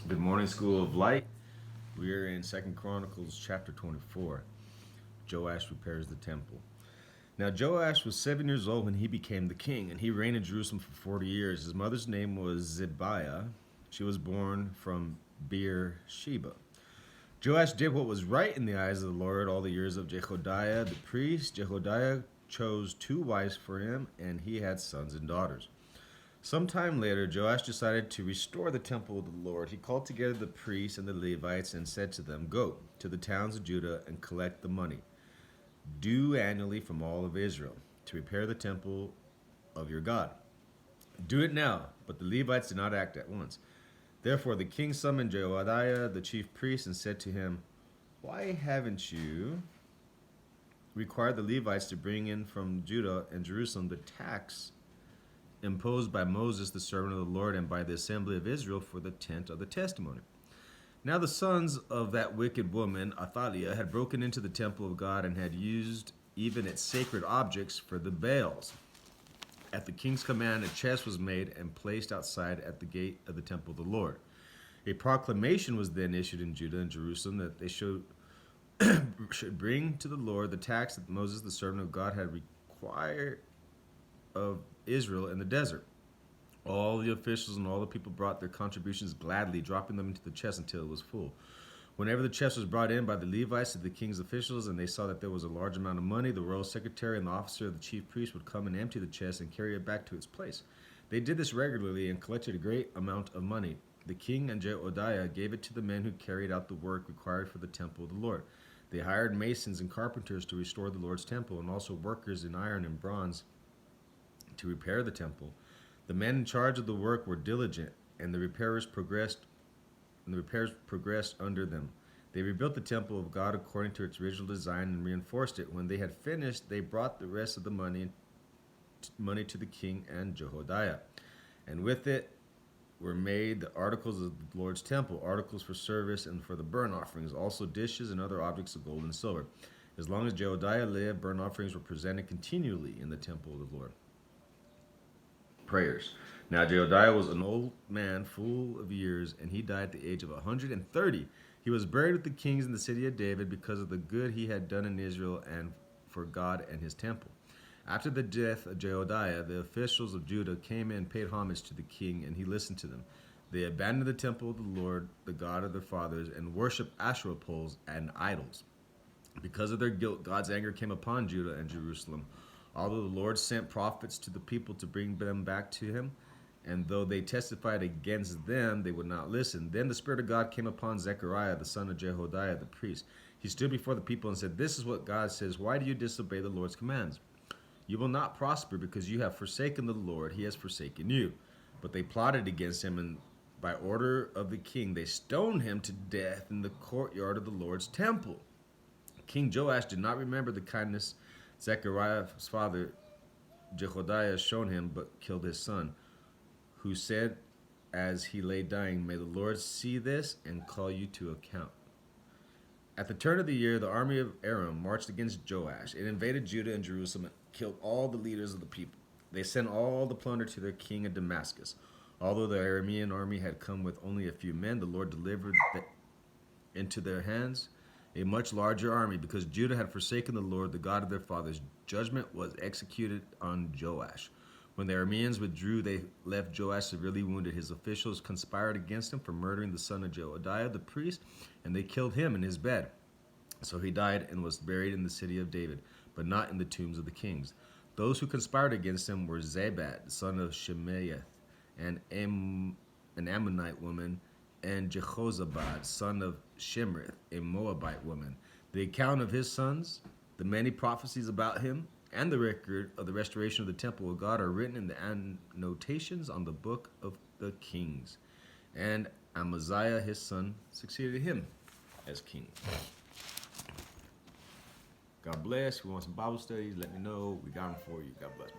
Good morning, School of Light. We are in Second Chronicles chapter 24. Joash repairs the temple. Now Joash was 7 years old when he became the king, and he reigned in Jerusalem for 40 years. His mother's name was Zibiah. She was born from Beersheba. Joash did what was right in the eyes of the Lord all the years of Jehoiada the priest. Jehoiada chose 2 wives for him, and he had sons and daughters. Sometime later, Joash decided to restore the temple of the Lord. He called together the priests and the Levites and said to them, "Go to the towns of Judah and collect the money due annually from all of Israel to repair the temple of your God. Do it now." But the Levites did not act at once. Therefore the king summoned Jehoiada the chief priest and said to him, "Why haven't you required the Levites to bring in from Judah and Jerusalem the tax imposed by Moses, the servant of the Lord, and by the assembly of Israel for the tent of the testimony?" Now the sons of that wicked woman, Athaliah, had broken into the temple of God and had used even its sacred objects for the Baals. At the king's command, a chest was made and placed outside at the gate of the temple of the Lord. A proclamation was then issued in Judah and Jerusalem that they should bring to the Lord the tax that Moses, the servant of God, had required of Israel in the desert. All the officials and all the people brought their contributions gladly, dropping them into the chest until it was full. Whenever the chest was brought in by the Levites to the king's officials, and they saw that there was a large amount of money, the royal secretary and the officer of the chief priest would come and empty the chest and carry it back to its place. They did this regularly and collected a great amount of money. The king and Jehoiada gave it to the men who carried out the work required for the temple of the Lord. They hired masons and carpenters to restore the Lord's temple, and also workers in iron and bronze to repair the temple. The men in charge of the work were diligent, and the repairs progressed under them. They rebuilt the temple of God according to its original design and reinforced it. When they had finished, they brought the rest of the money to the king and Jehoiada, and with it were made the articles of the Lord's temple, articles for service and for the burnt offerings, also dishes and other objects of gold and silver. As long as Jehoiada lived, burnt offerings were presented continually in the temple of the Lord. Prayers. Now Jehoiada was an old man, full of years, and he died at the age of 130. He was buried with the kings in the city of David because of the good he had done in Israel and for God and his temple. After the death of Jehoiada, the officials of Judah came in and paid homage to the king, and he listened to them. They abandoned the temple of the Lord, the God of their fathers, and worshipped Asherah poles and idols. Because of their guilt, God's anger came upon Judah and Jerusalem. Although the Lord sent prophets to the people to bring them back to him, and though they testified against them, they would not listen. Then the Spirit of God came upon Zechariah, the son of Jehoiada, the priest. He stood before the people and said, "This is what God says. Why do you disobey the Lord's commands? You will not prosper because you have forsaken the Lord. He has forsaken you." But they plotted against him, and by order of the king, they stoned him to death in the courtyard of the Lord's temple. King Joash did not remember the kindness Zechariah's father Jehoiada had shown him, but killed his son, who said as he lay dying, "May the Lord see this and call you to account." At the turn of the year, the army of Aram marched against Joash. It invaded Judah and Jerusalem and killed all the leaders of the people. They sent all the plunder to their king in Damascus. Although the Aramean army had come with only a few men, the Lord delivered into their hands a much larger army. Because Judah had forsaken the Lord, the God of their fathers, judgment was executed on Joash. When the Arameans withdrew, they left Joash severely wounded. His officials conspired against him for murdering the son of Jehoiada, the priest, and they killed him in his bed. So he died and was buried in the city of David, but not in the tombs of the kings. Those who conspired against him were Zabad, the son of Shemaiah, and an Ammonite woman, and Jehozabad, son of Shimrith, a Moabite woman. The account of his sons, the many prophecies about him, and the record of the restoration of the temple of God are written in the annotations on the book of the kings. And Amaziah, his son, succeeded him as king. God bless. If you want some Bible studies, let me know. We got them for you. God bless.